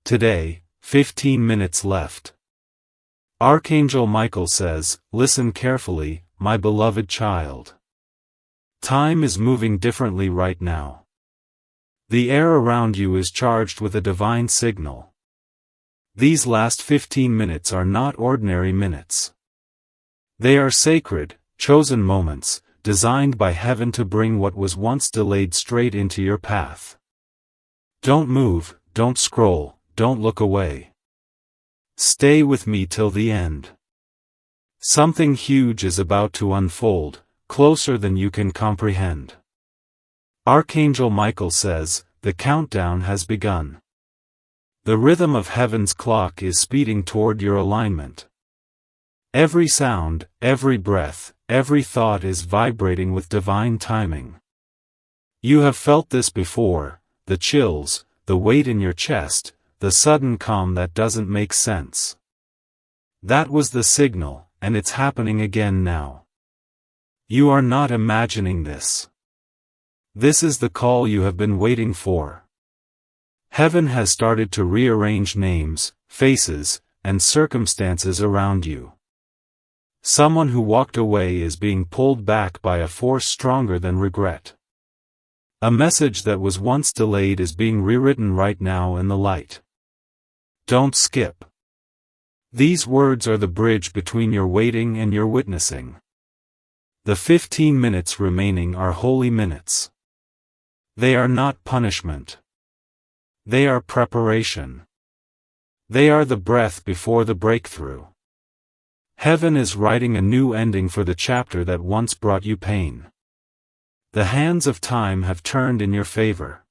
Today, 15 minutes left. Archangel Michael says, listen carefully, my beloved child. Time is moving differently right now. The air around you is charged with a divine signal. These last 15 minutes are not ordinary minutes. They are sacred, chosen moments, designed by heaven to bring what was once delayed straight into your path. Don't move, don't scroll, don't look away. Stay with me till the end. Something huge is about to unfold, closer than you can comprehend. Archangel Michael says, the countdown has begun. The rhythm of heaven's clock is speeding toward your alignment. Every sound, every breath, every thought is vibrating with divine timing. You have felt this before, the chills, the weight in your chest, the sudden calm that doesn't make sense. That was the signal, and it's happening again now. You are not imagining this. This is the call you have been waiting for. Heaven has started to rearrange names, faces, and circumstances around you. Someone who walked away is being pulled back by a force stronger than regret. A message that was once delayed is being rewritten right now in the light. Don't skip. These words are the bridge between your waiting and your witnessing. The 15 minutes remaining are holy minutes. They are not punishment. They are preparation. They are the breath before the breakthrough. Heaven is writing a new ending for the chapter that once brought you pain. The hands of time have turned in your favor.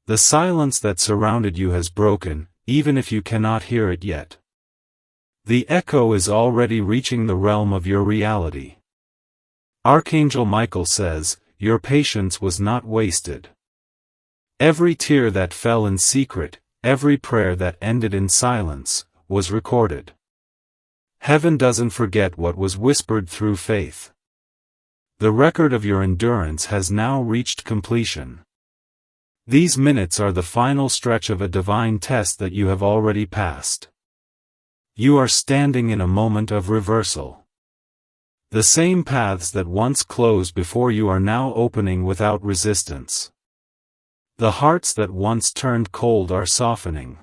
The silence that surrounded you has broken, even if you cannot hear it yet. The echo is already reaching the realm of your reality. Archangel Michael says, your patience was not wasted. Every tear that fell in secret, every prayer that ended in silence, was recorded. Heaven doesn't forget what was whispered through faith. The record of your endurance has now reached completion. These minutes are the final stretch of a divine test that you have already passed. You are standing in a moment of reversal. The same paths that once closed before you are now opening without resistance. The hearts that once turned cold are softening.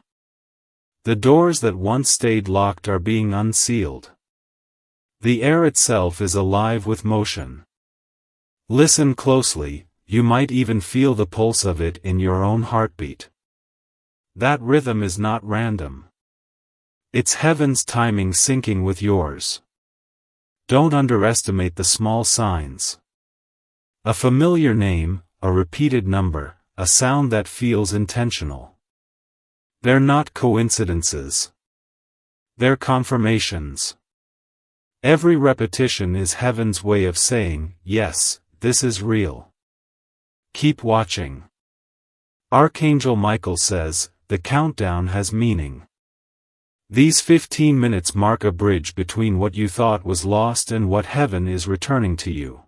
The doors that once stayed locked are being unsealed. The air itself is alive with motion. Listen closely, you might even feel the pulse of it in your own heartbeat. That rhythm is not random. It's heaven's timing syncing with yours. Don't underestimate the small signs. A familiar name, a repeated number, a sound that feels intentional. They're not coincidences. They're confirmations. Every repetition is heaven's way of saying, yes, this is real. Keep watching. Archangel Michael says, the countdown has meaning. These 15 minutes mark a bridge between what you thought was lost and what heaven is returning to you.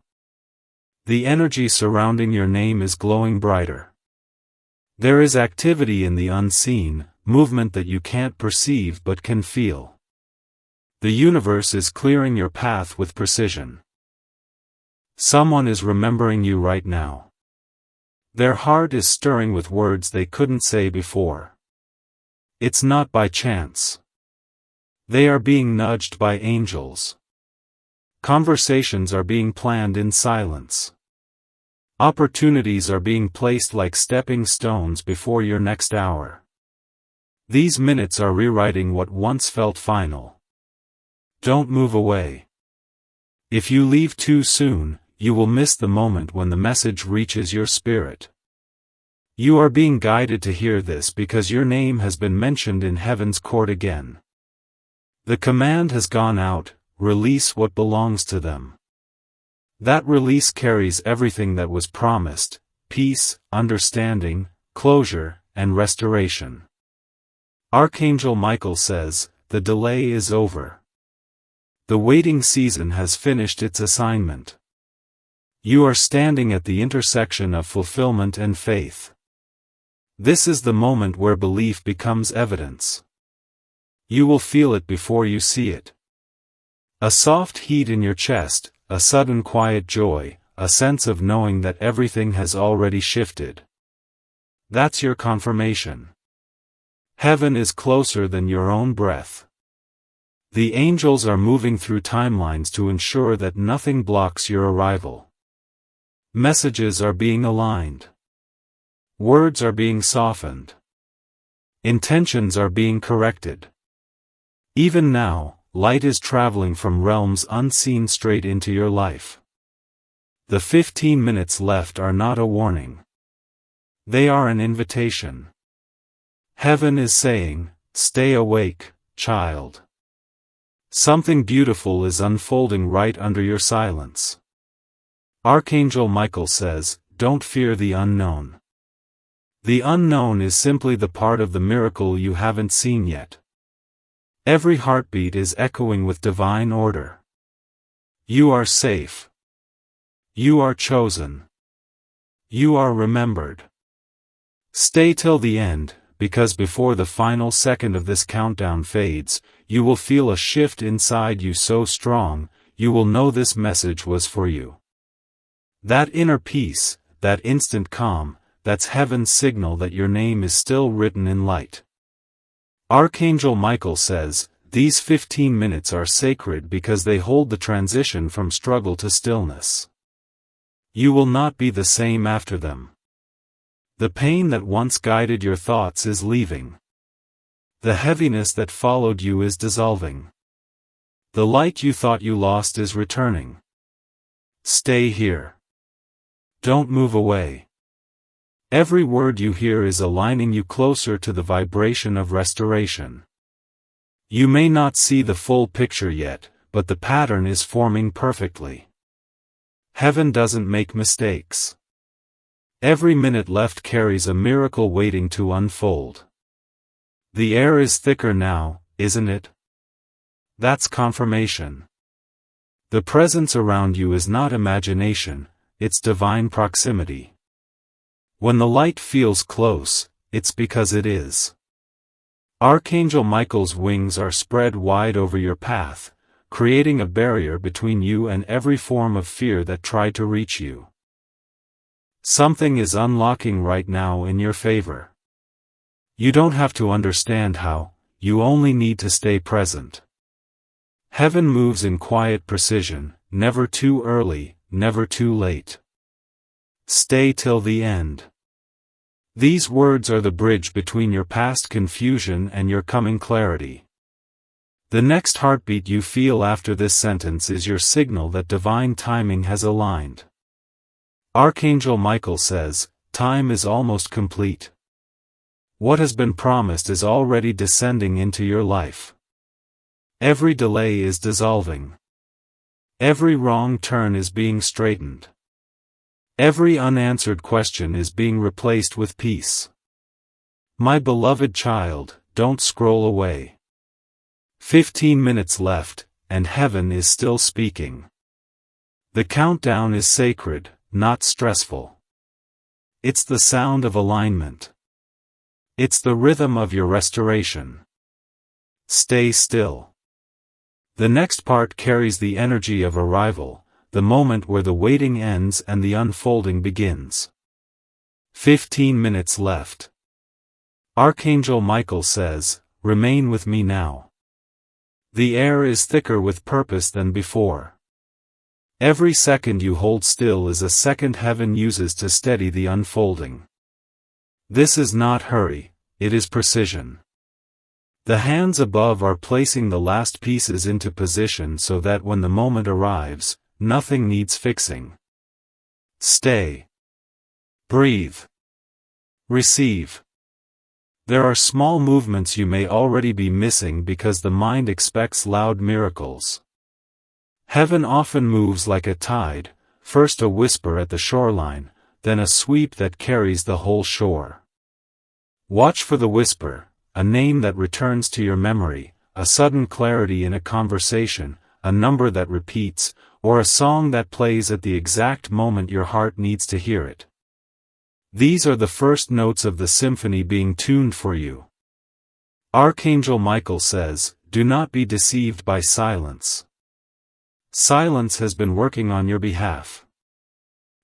The energy surrounding your name is glowing brighter. There is activity in the unseen, movement that you can't perceive but can feel. The universe is clearing your path with precision. Someone is remembering you right now. Their heart is stirring with words they couldn't say before. It's not by chance. They are being nudged by angels. Conversations are being planned in silence. Opportunities are being placed like stepping stones before your next hour. These minutes are rewriting what once felt final. Don't move away. If you leave too soon, you will miss the moment when the message reaches your spirit. You are being guided to hear this because your name has been mentioned in heaven's court again. The command has gone out, release what belongs to them. That release carries everything that was promised, peace, understanding, closure, and restoration. Archangel Michael says, the delay is over. The waiting season has finished its assignment. You are standing at the intersection of fulfillment and faith. This is the moment where belief becomes evidence. You will feel it before you see it. A soft heat in your chest, a sudden quiet joy, a sense of knowing that everything has already shifted. That's your confirmation. Heaven is closer than your own breath. The angels are moving through timelines to ensure that nothing blocks your arrival. Messages are being aligned. Words are being softened. Intentions are being corrected. Even now, light is traveling from realms unseen straight into your life. The 15 minutes left are not a warning. They are an invitation. Heaven is saying, stay awake, child. Something beautiful is unfolding right under your silence. Archangel Michael says, don't fear the unknown. The unknown is simply the part of the miracle you haven't seen yet. Every heartbeat is echoing with divine order. You are safe. You are chosen. You are remembered. Stay till the end, because before the final second of this countdown fades, you will feel a shift inside you so strong, you will know this message was for you. That inner peace, that instant calm, that's heaven's signal that your name is still written in light. Archangel Michael says, these 15 minutes are sacred because they hold the transition from struggle to stillness. You will not be the same after them. The pain that once guided your thoughts is leaving. The heaviness that followed you is dissolving. The light you thought you lost is returning. Stay here. Don't move away. Every word you hear is aligning you closer to the vibration of restoration. You may not see the full picture yet, but the pattern is forming perfectly. Heaven doesn't make mistakes. Every minute left carries a miracle waiting to unfold. The air is thicker now, isn't it? That's confirmation. The presence around you is not imagination, it's divine proximity. When the light feels close, it's because it is. Archangel Michael's wings are spread wide over your path, creating a barrier between you and every form of fear that tried to reach you. Something is unlocking right now in your favor. You don't have to understand how, you only need to stay present. Heaven moves in quiet precision, never too early, never too late. Stay till the end. These words are the bridge between your past confusion and your coming clarity. The next heartbeat you feel after this sentence is your signal that divine timing has aligned. Archangel Michael says, time is almost complete. What has been promised is already descending into your life. Every delay is dissolving. Every wrong turn is being straightened. Every unanswered question is being replaced with peace. My beloved child, don't scroll away. 15 minutes left, and heaven is still speaking. The countdown is sacred, not stressful. It's the sound of alignment. It's the rhythm of your restoration. Stay still. The next part carries the energy of arrival, the moment where the waiting ends and the unfolding begins. 15 minutes left. Archangel Michael says, remain with me now. The air is thicker with purpose than before. Every second you hold still is a second heaven uses to steady the unfolding. This is not hurry, it is precision. The hands above are placing the last pieces into position so that when the moment arrives, nothing needs fixing. Stay. Breathe. Receive. There are small movements you may already be missing because the mind expects loud miracles. Heaven often moves like a tide, first a whisper at the shoreline, then a sweep that carries the whole shore. Watch for the whisper, a name that returns to your memory, a sudden clarity in a conversation, a number that repeats, or a song that plays at the exact moment your heart needs to hear it. These are the first notes of the symphony being tuned for you. Archangel Michael says, do not be deceived by silence. Silence has been working on your behalf.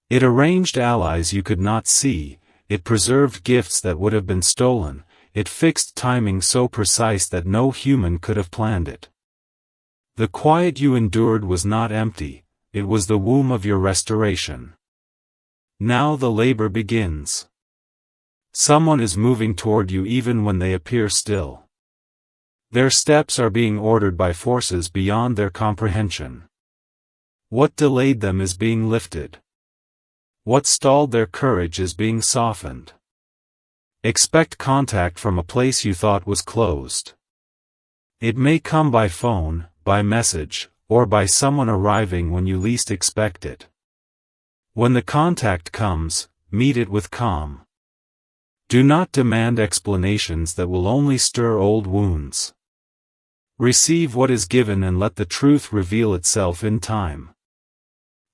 It arranged allies you could not see, it preserved gifts that would have been stolen, it fixed timing so precise that no human could have planned it. The quiet you endured was not empty, it was the womb of your restoration. Now the labor begins. Someone is moving toward you even when they appear still. Their steps are being ordered by forces beyond their comprehension. What delayed them is being lifted. What stalled their courage is being softened. Expect contact from a place you thought was closed. It may come by phone, by message, or by someone arriving when you least expect it. When the contact comes, meet it with calm. Do not demand explanations that will only stir old wounds. Receive what is given and let the truth reveal itself in time.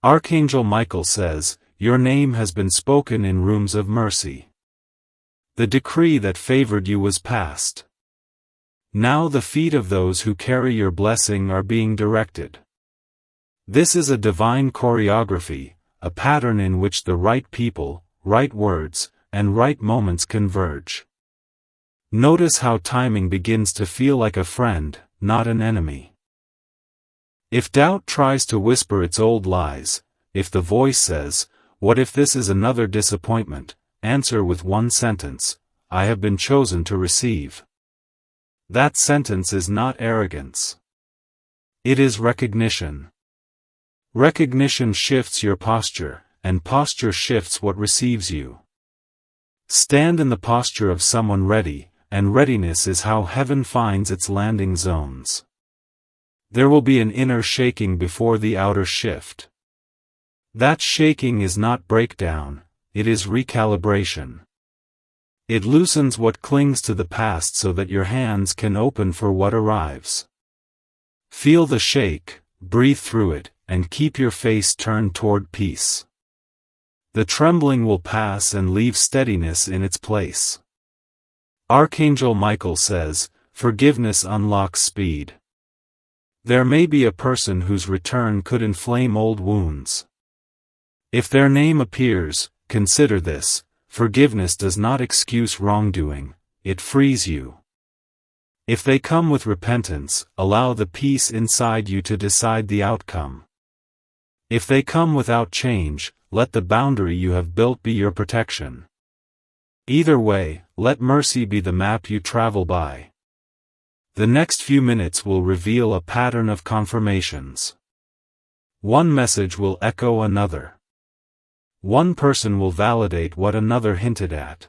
Archangel Michael says, your name has been spoken in rooms of mercy. The decree that favored you was passed. Now the feet of those who carry your blessing are being directed. This is a divine choreography, a pattern in which the right people, right words, and right moments converge. Notice how timing begins to feel like a friend, not an enemy. If doubt tries to whisper its old lies, if the voice says, what if this is another disappointment, answer with one sentence, I have been chosen to receive. That sentence is not arrogance. It is recognition. Recognition shifts your posture, and posture shifts what receives you. Stand in the posture of someone ready, and readiness is how heaven finds its landing zones. There will be an inner shaking before the outer shift. That shaking is not breakdown, it is recalibration. It loosens what clings to the past so that your hands can open for what arrives. Feel the shake, breathe through it, and keep your face turned toward peace. The trembling will pass and leave steadiness in its place. Archangel Michael says, forgiveness unlocks speed. There may be a person whose return could inflame old wounds. If their name appears, consider this, forgiveness does not excuse wrongdoing, it frees you. If they come with repentance, allow the peace inside you to decide the outcome. If they come without change, let the boundary you have built be your protection. Either way, let mercy be the map you travel by. The next few minutes will reveal a pattern of confirmations. One message will echo another. One person will validate what another hinted at.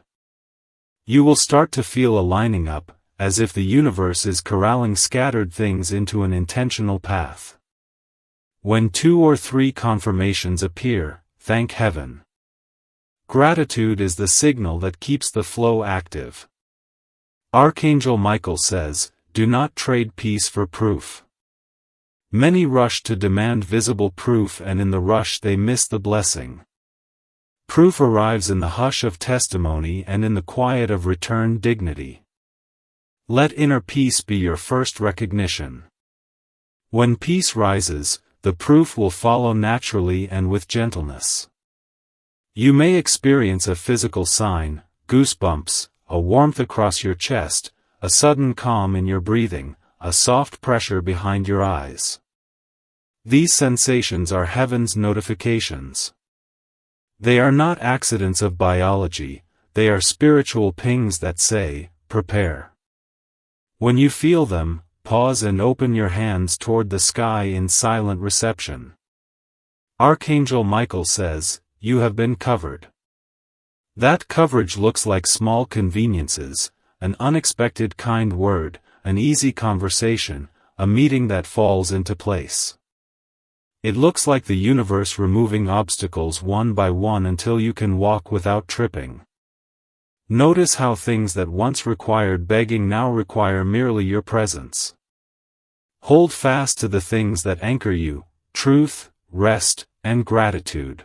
You will start to feel a lining up, as if the universe is corralling scattered things into an intentional path. When 2 or 3 confirmations appear, thank heaven. Gratitude is the signal that keeps the flow active. Archangel Michael says, do not trade peace for proof. Many rush to demand visible proof, and in the rush they miss the blessing. Proof arrives in the hush of testimony and in the quiet of returned dignity. Let inner peace be your first recognition. When peace rises, the proof will follow naturally and with gentleness. You may experience a physical sign, goosebumps, a warmth across your chest, a sudden calm in your breathing, a soft pressure behind your eyes. These sensations are heaven's notifications. They are not accidents of biology, they are spiritual pings that say, prepare. When you feel them, pause and open your hands toward the sky in silent reception. Archangel Michael says, you have been covered. That coverage looks like small conveniences, an unexpected kind word, an easy conversation, a meeting that falls into place. It looks like the universe removing obstacles one by one until you can walk without tripping. Notice how things that once required begging now require merely your presence. Hold fast to the things that anchor you, truth, rest, and gratitude.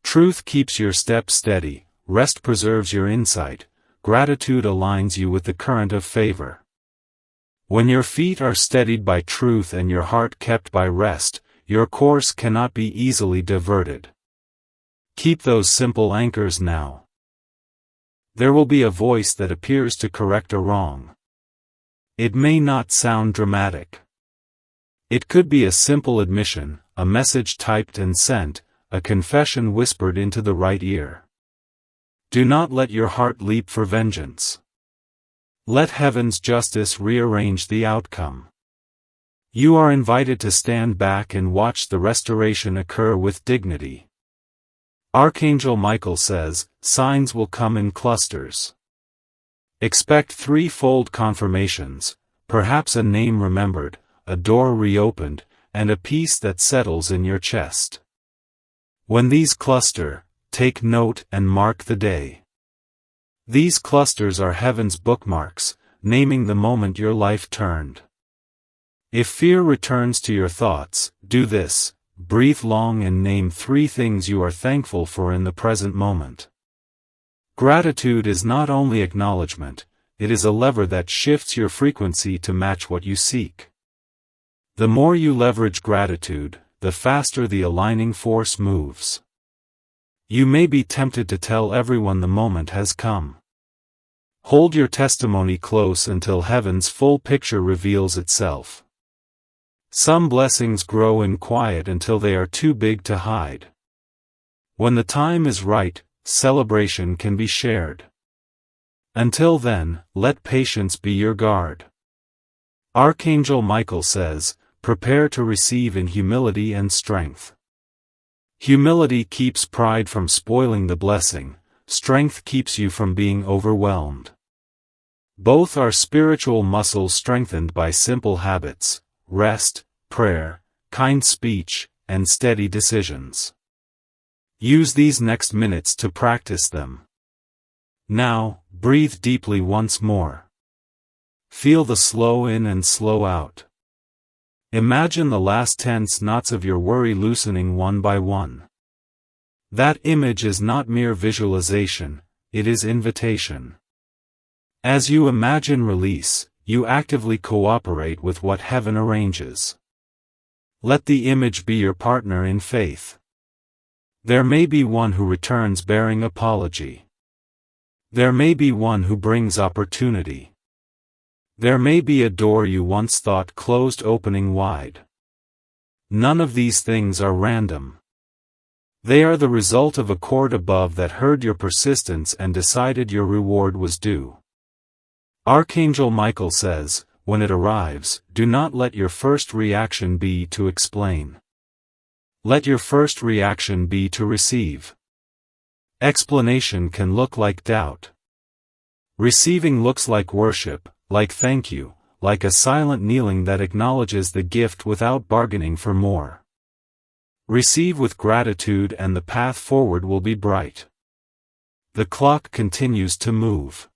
Truth keeps your steps steady, rest preserves your insight, gratitude aligns you with the current of favor. When your feet are steadied by truth and your heart kept by rest, your course cannot be easily diverted. Keep those simple anchors now. There will be a voice that appears to correct a wrong. It may not sound dramatic. It could be a simple admission, a message typed and sent, a confession whispered into the right ear. Do not let your heart leap for vengeance. Let heaven's justice rearrange the outcome. You are invited to stand back and watch the restoration occur with dignity. Archangel Michael says, signs will come in clusters. Expect threefold confirmations, perhaps a name remembered, a door reopened, and a peace that settles in your chest. When these cluster, take note and mark the day. These clusters are heaven's bookmarks, naming the moment your life turned. If fear returns to your thoughts, do this, breathe long and name 3 things you are thankful for in the present moment. Gratitude is not only acknowledgement, it is a lever that shifts your frequency to match what you seek. The more you leverage gratitude, the faster the aligning force moves. You may be tempted to tell everyone the moment has come. Hold your testimony close until heaven's full picture reveals itself. Some blessings grow in quiet until they are too big to hide. When the time is right, celebration can be shared. Until then, let patience be your guard. Archangel Michael says, prepare to receive in humility and strength. Humility keeps pride from spoiling the blessing, strength keeps you from being overwhelmed. Both are spiritual muscles strengthened by simple habits, rest, prayer, kind speech, and steady decisions. Use these next minutes to practice them. Now, breathe deeply once more. Feel the slow in and slow out. Imagine the last tense knots of your worry loosening one by one. That image is not mere visualization, it is invitation. As you imagine release, you actively cooperate with what heaven arranges. Let the image be your partner in faith. There may be one who returns bearing apology. There may be one who brings opportunity. There may be a door you once thought closed opening wide. None of these things are random. They are the result of a court above that heard your persistence and decided your reward was due. Archangel Michael says, when it arrives, do not let your first reaction be to explain. Let your first reaction be to receive. Explanation can look like doubt. Receiving looks like worship, like thank you, like a silent kneeling that acknowledges the gift without bargaining for more. Receive with gratitude and the path forward will be bright. The clock continues to move.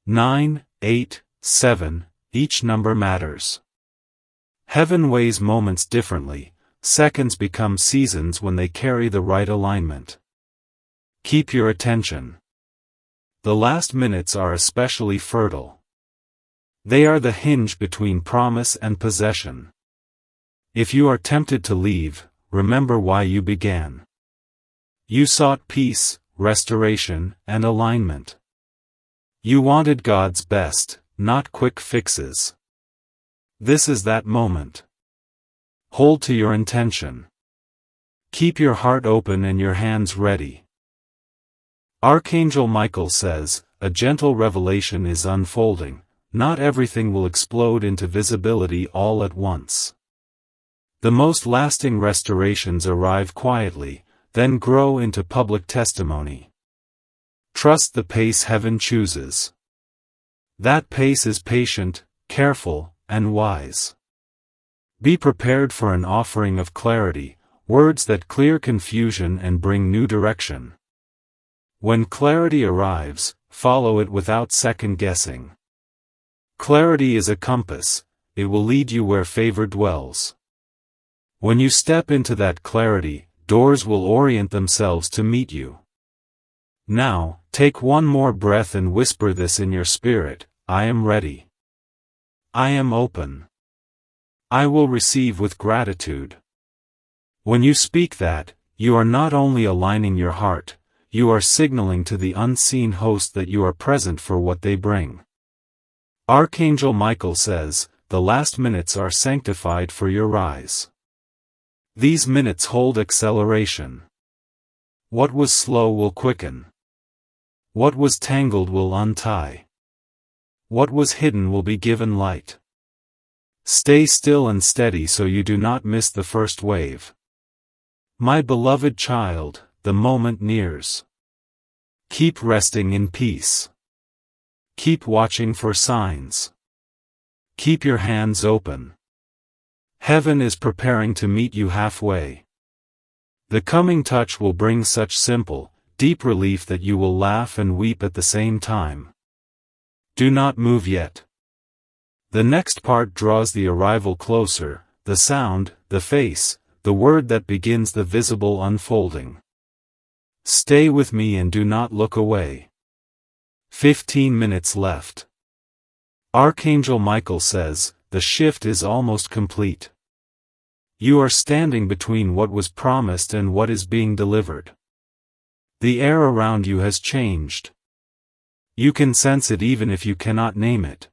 9, 8, 7, each number matters. Heaven weighs moments differently, seconds become seasons when they carry the right alignment. Keep your attention. The last minutes are especially fertile. They are the hinge between promise and possession. If you are tempted to leave, remember why you began. You sought peace, restoration, and alignment. You wanted God's best, not quick fixes. This is that moment. Hold to your intention. Keep your heart open and your hands ready. Archangel Michael says, a gentle revelation is unfolding. Not everything will explode into visibility all at once. The most lasting restorations arrive quietly, then grow into public testimony. Trust the pace heaven chooses. That pace is patient, careful, and wise. Be prepared for an offering of clarity, words that clear confusion and bring new direction. When clarity arrives, follow it without second guessing. Clarity is a compass, it will lead you where favor dwells. When you step into that clarity, doors will orient themselves to meet you. Now, take one more breath and whisper this in your spirit: I am ready. I am open. I will receive with gratitude. When you speak that, you are not only aligning your heart, you are signaling to the unseen host that you are present for what they bring. Archangel Michael says, the last minutes are sanctified for your rise. These minutes hold acceleration. What was slow will quicken. What was tangled will untie. What was hidden will be given light. Stay still and steady so you do not miss the first wave. My beloved child, the moment nears. Keep resting in peace. Keep watching for signs. Keep your hands open. Heaven is preparing to meet you halfway. The coming touch will bring such simple, deep relief that you will laugh and weep at the same time. Do not move yet. The next part draws the arrival closer: the sound, the face, the word that begins the visible unfolding. Stay with me and do not look away. 15 minutes left. Archangel Michael says, the shift is almost complete. You are standing between what was promised and what is being delivered. The air around you has changed. You can sense it even if you cannot name it.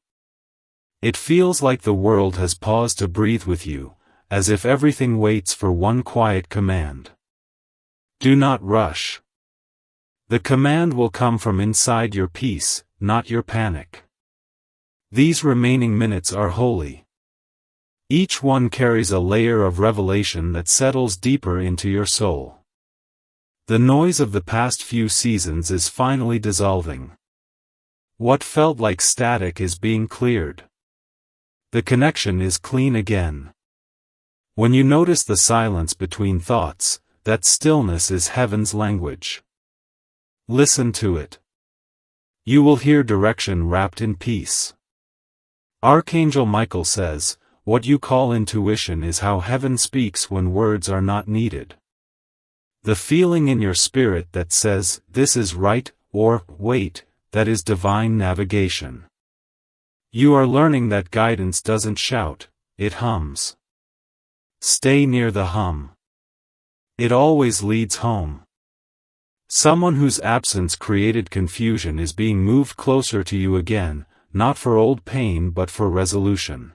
It feels like the world has paused to breathe with you, as if everything waits for one quiet command. Do not rush. The command will come from inside your peace, not your panic. These remaining minutes are holy. Each one carries a layer of revelation that settles deeper into your soul. The noise of the past few seasons is finally dissolving. What felt like static is being cleared. The connection is clean again. When you notice the silence between thoughts, that stillness is heaven's language. Listen to it. You will hear direction wrapped in peace. Archangel Michael says, what you call intuition is how heaven speaks when words are not needed. The feeling in your spirit that says, this is right, or, wait, that is divine navigation. You are learning that guidance doesn't shout, it hums. Stay near the hum. It always leads home. Someone whose absence created confusion is being moved closer to you again, not for old pain but for resolution.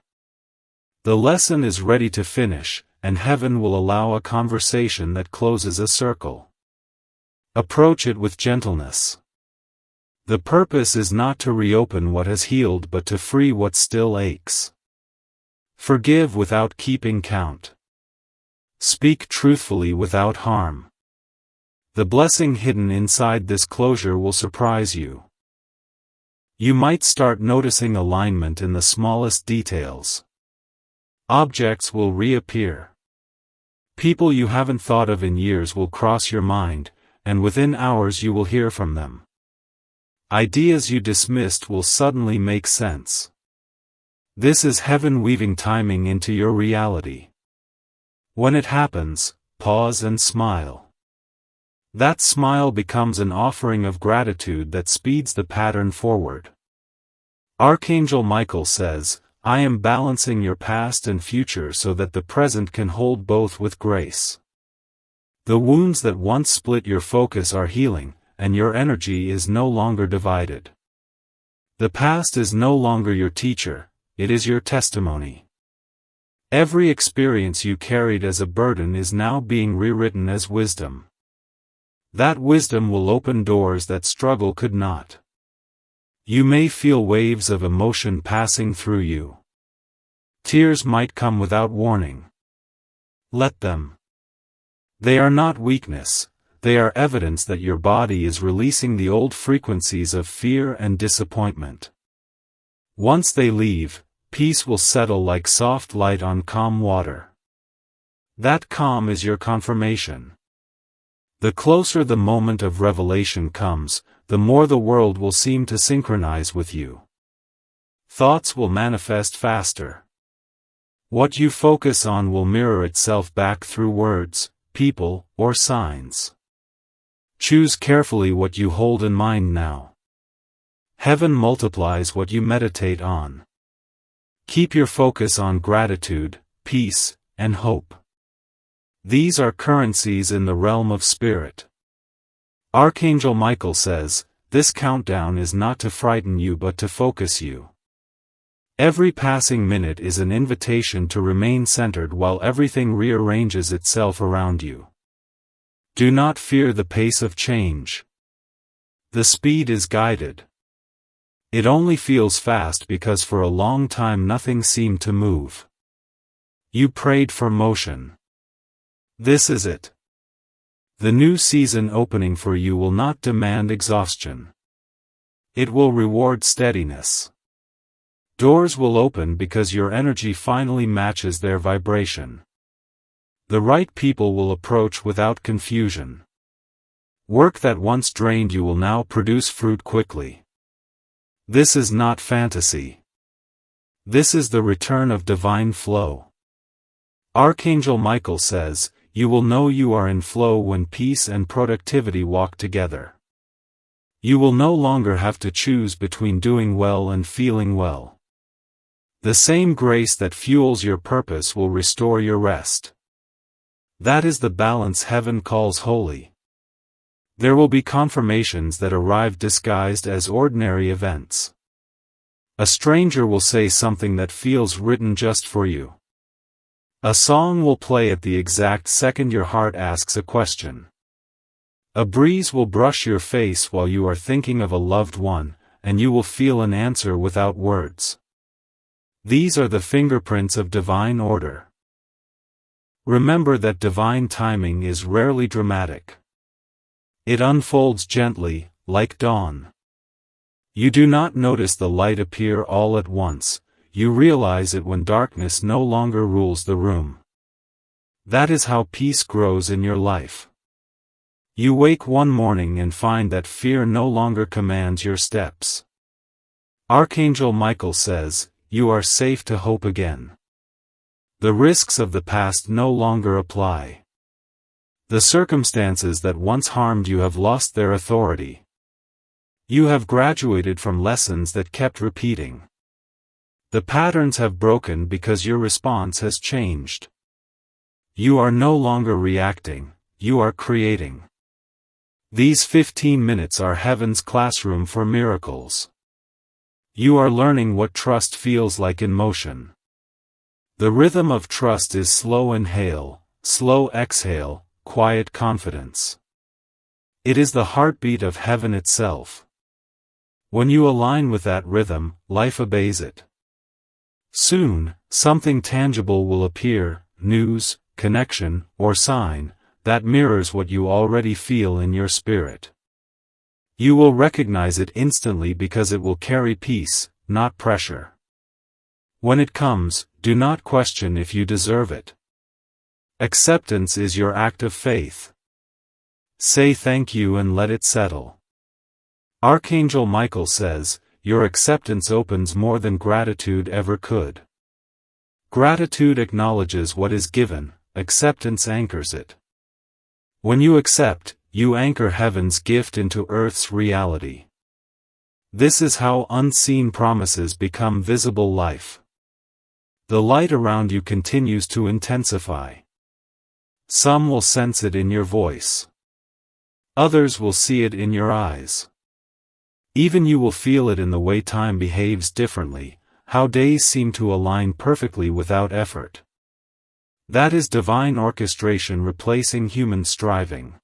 The lesson is ready to finish, and heaven will allow a conversation that closes a circle. Approach it with gentleness. The purpose is not to reopen what has healed but to free what still aches. Forgive without keeping count. Speak truthfully without harm. The blessing hidden inside this closure will surprise you. You might start noticing alignment in the smallest details. Objects will reappear. People you haven't thought of in years will cross your mind, and within hours you will hear from them. Ideas you dismissed will suddenly make sense. This is heaven weaving timing into your reality. When it happens, pause and smile. That smile becomes an offering of gratitude that speeds the pattern forward. Archangel Michael says, I am balancing your past and future so that the present can hold both with grace. The wounds that once split your focus are healing, and your energy is no longer divided. The past is no longer your teacher, it is your testimony. Every experience you carried as a burden is now being rewritten as wisdom. That wisdom will open doors that struggle could not. You may feel waves of emotion passing through you. Tears might come without warning. Let them. They are not weakness, they are evidence that your body is releasing the old frequencies of fear and disappointment. Once they leave, peace will settle like soft light on calm water. That calm is your confirmation. The closer the moment of revelation comes, the more the world will seem to synchronize with you. Thoughts will manifest faster. What you focus on will mirror itself back through words, people, or signs. Choose carefully what you hold in mind now. Heaven multiplies what you meditate on. Keep your focus on gratitude, peace, and hope. These are currencies in the realm of spirit. Archangel Michael says, this countdown is not to frighten you but to focus you. Every passing minute is an invitation to remain centered while everything rearranges itself around you. Do not fear the pace of change. The speed is guided. It only feels fast because for a long time nothing seemed to move. You prayed for motion. This is it. The new season opening for you will not demand exhaustion. It will reward steadiness. Doors will open because your energy finally matches their vibration. The right people will approach without confusion. Work that once drained you will now produce fruit quickly. This is not fantasy. This is the return of divine flow. Archangel Michael says, you will know you are in flow when peace and productivity walk together. You will no longer have to choose between doing well and feeling well. The same grace that fuels your purpose will restore your rest. That is the balance heaven calls holy. There will be confirmations that arrive disguised as ordinary events. A stranger will say something that feels written just for you. A song will play at the exact second your heart asks a question. A breeze will brush your face while you are thinking of a loved one, and you will feel an answer without words. These are the fingerprints of divine order. Remember that divine timing is rarely dramatic. It unfolds gently, like dawn. You do not notice the light appear all at once, you realize it when darkness no longer rules the room. That is how peace grows in your life. You wake one morning and find that fear no longer commands your steps. Archangel Michael says, you are safe to hope again. The risks of the past no longer apply. The circumstances that once harmed you have lost their authority. You have graduated from lessons that kept repeating. The patterns have broken because your response has changed. You are no longer reacting, you are creating. These 15 minutes are heaven's classroom for miracles. You are learning what trust feels like in motion. The rhythm of trust is slow inhale, slow exhale, quiet confidence. It is the heartbeat of heaven itself. When you align with that rhythm, life obeys it. Soon, something tangible will appear, news, connection, or sign, that mirrors what you already feel in your spirit. You will recognize it instantly because it will carry peace, not pressure. When it comes, do not question if you deserve it. Acceptance is your act of faith. Say thank you and let it settle. Archangel Michael says, your acceptance opens more than gratitude ever could. Gratitude acknowledges what is given, acceptance anchors it. When you accept, you anchor heaven's gift into earth's reality. This is how unseen promises become visible life. The light around you continues to intensify. Some will sense it in your voice. Others will see it in your eyes. Even you will feel it in the way time behaves differently, how days seem to align perfectly without effort. That is divine orchestration replacing human striving.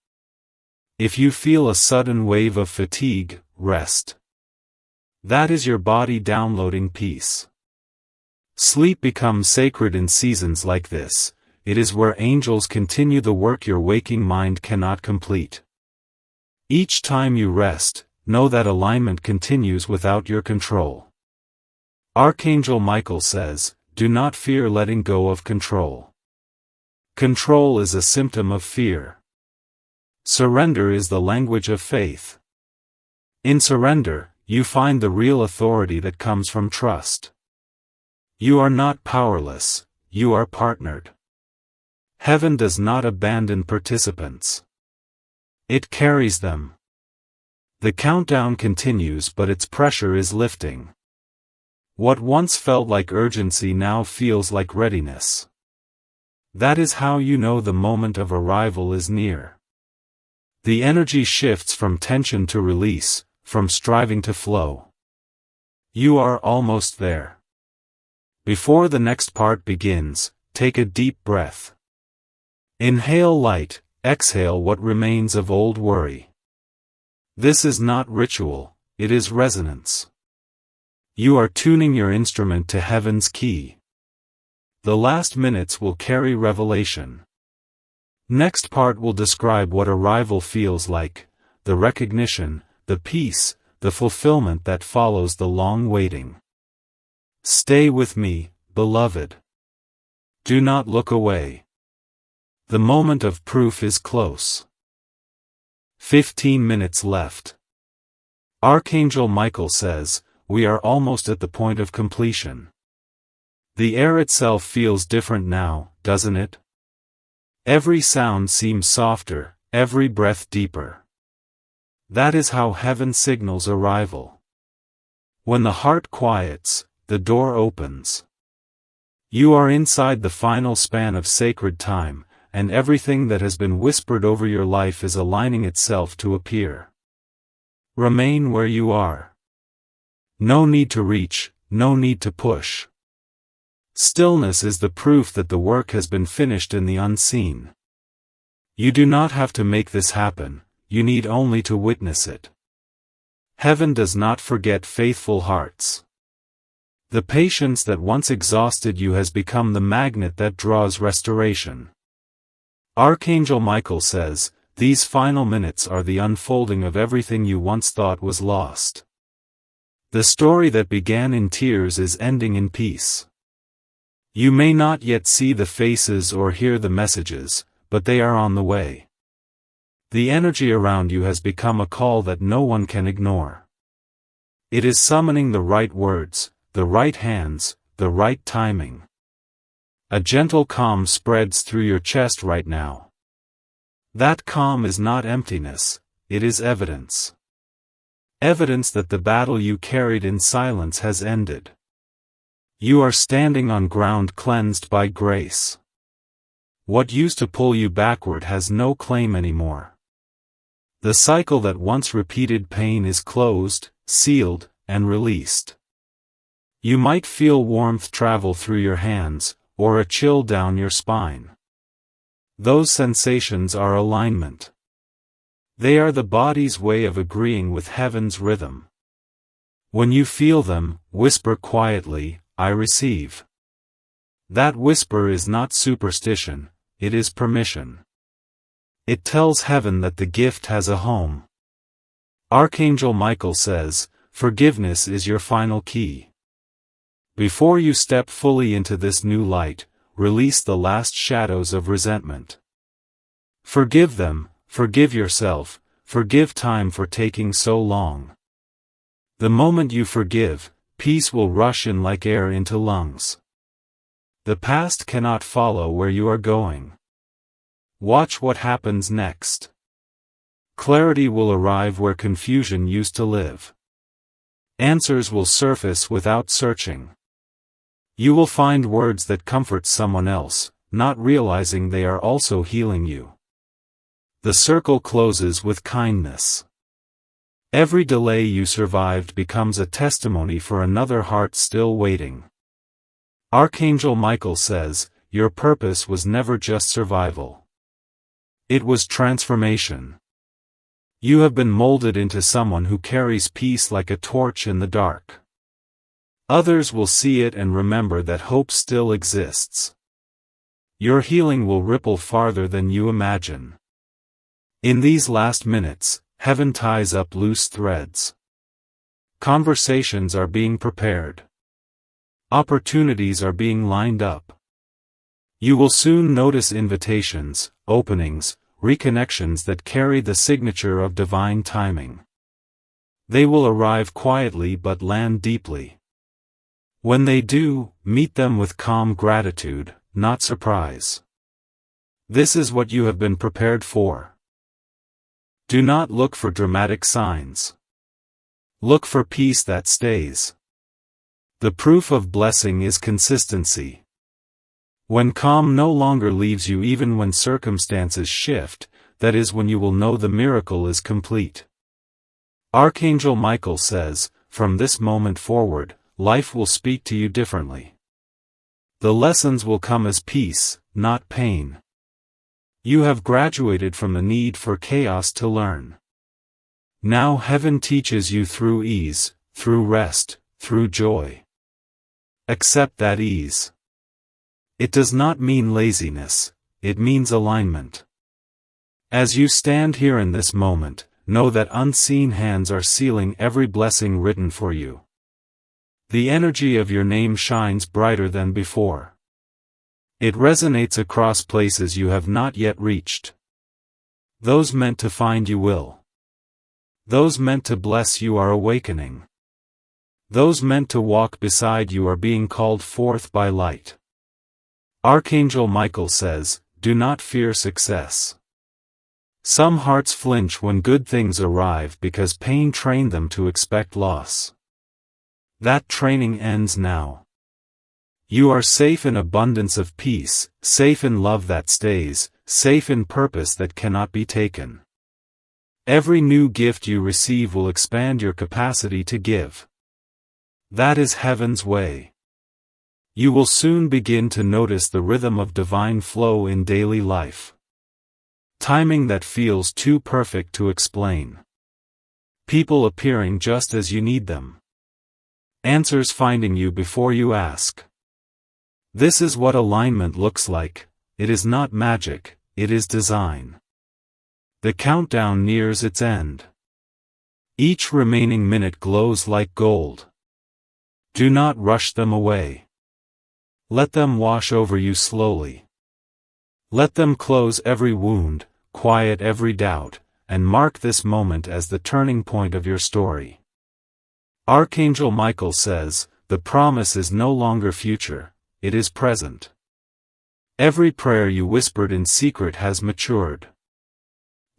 If you feel a sudden wave of fatigue, rest. That is your body downloading peace. Sleep becomes sacred in seasons like this. It is where angels continue the work your waking mind cannot complete. Each time you rest, know that alignment continues without your control. Archangel Michael says, do not fear letting go of control. Control is a symptom of fear. Surrender is the language of faith. In surrender, you find the real authority that comes from trust. You are not powerless, you are partnered. Heaven does not abandon participants. It carries them. The countdown continues, but its pressure is lifting. What once felt like urgency now feels like readiness. That is how you know the moment of arrival is near. The energy shifts from tension to release, from striving to flow. You are almost there. Before the next part begins, take a deep breath. Inhale light, exhale what remains of old worry. This is not ritual, it is resonance. You are tuning your instrument to heaven's key. The last minutes will carry revelation. Next part will describe what arrival feels like, the recognition, the peace, the fulfillment that follows the long waiting. Stay with me, beloved. Do not look away. The moment of proof is close. 15 minutes left. Archangel Michael says, we are almost at the point of completion. The air itself feels different now, doesn't it? Every sound seems softer, every breath deeper. That is how heaven signals arrival. When the heart quiets, the door opens. You are inside the final span of sacred time, and everything that has been whispered over your life is aligning itself to appear. Remain where you are. No need to reach, no need to push. Stillness is the proof that the work has been finished in the unseen. You do not have to make this happen, you need only to witness it. Heaven does not forget faithful hearts. The patience that once exhausted you has become the magnet that draws restoration. Archangel Michael says, these final minutes are the unfolding of everything you once thought was lost. The story that began in tears is ending in peace. You may not yet see the faces or hear the messages, but they are on the way. The energy around you has become a call that no one can ignore. It is summoning the right words, the right hands, the right timing. A gentle calm spreads through your chest right now. That calm is not emptiness, it is evidence. Evidence that the battle you carried in silence has ended. You are standing on ground cleansed by grace. What used to pull you backward has no claim anymore. The cycle that once repeated pain is closed, sealed, and released. You might feel warmth travel through your hands, or a chill down your spine. Those sensations are alignment. They are the body's way of agreeing with heaven's rhythm. When you feel them, whisper quietly, I receive. That whisper is not superstition, it is permission. It tells heaven that the gift has a home. Archangel Michael says, forgiveness is your final key. Before you step fully into this new light, release the last shadows of resentment. Forgive them, forgive yourself, forgive time for taking so long. The moment you forgive, peace will rush in like air into lungs. The past cannot follow where you are going. Watch what happens next. Clarity will arrive where confusion used to live. Answers will surface without searching. You will find words that comfort someone else, not realizing they are also healing you. The circle closes with kindness. Every delay you survived becomes a testimony for another heart still waiting. Archangel Michael says, your purpose was never just survival. It was transformation. You have been molded into someone who carries peace like a torch in the dark. Others will see it and remember that hope still exists. Your healing will ripple farther than you imagine. In these last minutes, heaven ties up loose threads. Conversations are being prepared. Opportunities are being lined up. You will soon notice invitations, openings, reconnections that carry the signature of divine timing. They will arrive quietly but land deeply. When they do, meet them with calm gratitude, not surprise. This is what you have been prepared for. Do not look for dramatic signs. Look for peace that stays. The proof of blessing is consistency. When calm no longer leaves you even when circumstances shift, that is when you will know the miracle is complete. Archangel Michael says, from this moment forward, life will speak to you differently. The lessons will come as peace, not pain. You have graduated from the need for chaos to learn. Now heaven teaches you through ease, through rest, through joy. Accept that ease. It does not mean laziness, it means alignment. As you stand here in this moment, know that unseen hands are sealing every blessing written for you. The energy of your name shines brighter than before. It resonates across places you have not yet reached. Those meant to find you will. Those meant to bless you are awakening. Those meant to walk beside you are being called forth by light. Archangel Michael says, do not fear success. Some hearts flinch when good things arrive because pain trained them to expect loss. That training ends now. You are safe in abundance of peace, safe in love that stays, safe in purpose that cannot be taken. Every new gift you receive will expand your capacity to give. That is heaven's way. You will soon begin to notice the rhythm of divine flow in daily life. Timing that feels too perfect to explain. People appearing just as you need them. Answers finding you before you ask. This is what alignment looks like. It is not magic, it is design. The countdown nears its end. Each remaining minute glows like gold. Do not rush them away. Let them wash over you slowly. Let them close every wound, quiet every doubt, and mark this moment as the turning point of your story. Archangel Michael says, the promise is no longer future, it is present. Every prayer you whispered in secret has matured.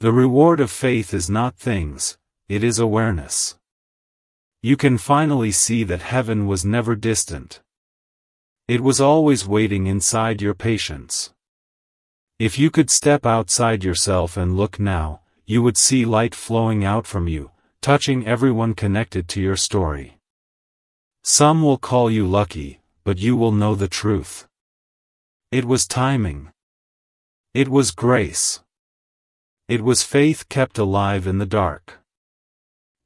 The reward of faith is not things, it is awareness. You can finally see that heaven was never distant. It was always waiting inside your patience. If you could step outside yourself and look now, you would see light flowing out from you, touching everyone connected to your story. Some will call you lucky, but you will know the truth. It was timing. It was grace. It was faith kept alive in the dark.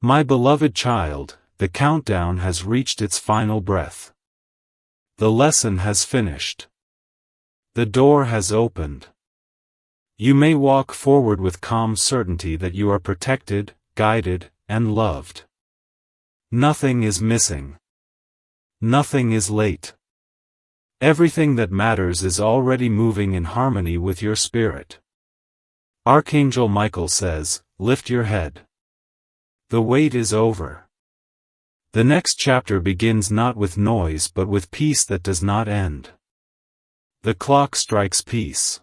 My beloved child, the countdown has reached its final breath. The lesson has finished. The door has opened. You may walk forward with calm certainty that you are protected, guided, and loved. Nothing is missing. Nothing is late. Everything that matters is already moving in harmony with your spirit. Archangel Michael says, lift your head. The wait is over. The next chapter begins not with noise but with peace that does not end. The clock strikes peace.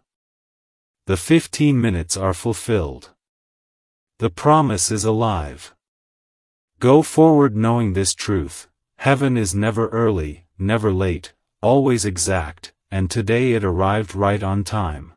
The 15 minutes are fulfilled. The promise is alive. Go forward knowing this truth. Heaven is never early, never late, always exact, and today it arrived right on time.